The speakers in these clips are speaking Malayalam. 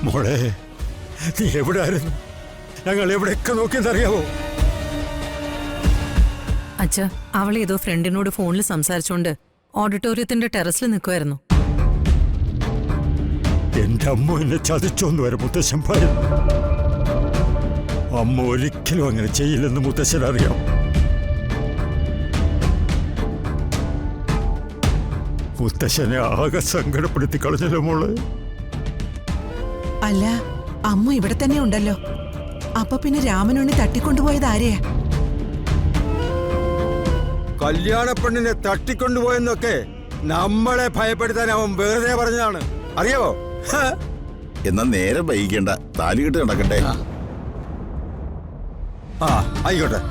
മോളെ, നീ എവിടെ ആയിരുന്നു? ഞങ്ങൾ എവിടെയൊക്കെ നോക്കിയെന്നറിയാവോ? അച്ഛ, അവളെ ഏതോ ഫ്രണ്ടിനോട് ഫോണിൽ സംസാരിച്ചോണ്ട് ഓഡിറ്റോറിയത്തിന്റെ ടെറസിൽ നിൽക്കുമായിരുന്നു. എന്റെ അമ്മ എന്നെ ചതിച്ചോന്ന് വരെ മുത്തശ്ശൻ പറയും. അമ്മ ഒരിക്കലും അങ്ങനെ ചെയ്യില്ലെന്ന് മുത്തശ്ശൻ അറിയാം. മുത്തശ്ശനെ ആകെ സങ്കടപ്പെടുത്തി കളഞ്ഞല്ലോ മോള്. അല്ല, അമ്മ ഇവിടെ തന്നെ ഉണ്ടല്ലോ. അപ്പൊ പിന്നെ രാമനുണ്ണി തട്ടിക്കൊണ്ടുപോയത് ആരെയാ? കല്യാണ പെണ്ണിനെ തട്ടിക്കൊണ്ടുപോയെന്നൊക്കെ നമ്മളെ ഭയപ്പെടുത്താൻ അവൻ വെറുതെ പറഞ്ഞതാണ്, അറിയാവോ? എന്നാ നേരെ വൈകിക്കണ്ട, താലികെട്ട് നടക്കട്ടെ. ആ ആയിക്കോട്ടെ.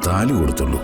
താലി കൊടുത്തുള്ളൂ.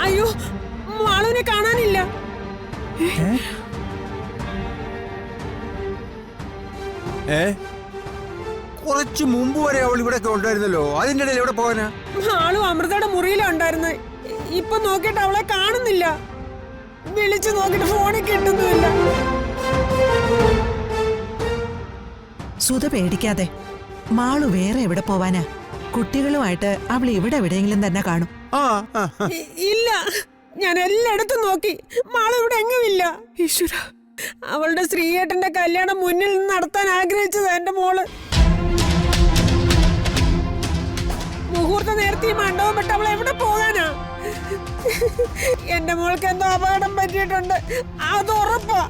അയ്യോ, മാളുവിനെ കാണാനില്ല. കുറച്ചു മുമ്പ് വരെ അവൾ ഇവിടെ ഉണ്ടായിരുന്നല്ലോ, അതിന്റെ ഇടയിൽ എവിടെ പോകാനാ? മാളു അമൃതയുടെ മുറിയിലാ ഉണ്ടായിരുന്നത്. ഇപ്പൊ നോക്കിയിട്ട് അവളെ കാണുന്നില്ല. വിളിച്ചു നോക്കിട്ട് ഫോണിൽ കിട്ടുന്നുമില്ല. സുധ പേടിക്കാതെ, മാളു വേറെ എവിടെ പോവാനാ? കുട്ടികളുമായിട്ട് അവൾ ഇവിടെ എവിടെയെങ്കിലും തന്നെ കാണും. ഇല്ല, ഞാൻ എല്ലായിടത്തും നോക്കി, മാളു ഇവിടെ എങ്ങുമില്ല. ഈശ്വര, അവളുടെ ശ്രീയേട്ടന്റെ കല്യാണം മുന്നിൽ നിന്ന് നടത്താൻ ആഗ്രഹിച്ചത് എന്റെ മോള്. മുഹൂർത്ത നേരത്തെ ഈ മണ്ഡപം വിട്ട് അവൾ എവിടെ പോകാനാ? എന്റെ മോൾക്ക് എന്തോ അപകടം പറ്റിയിട്ടുണ്ട്, അത് ഉറപ്പാ.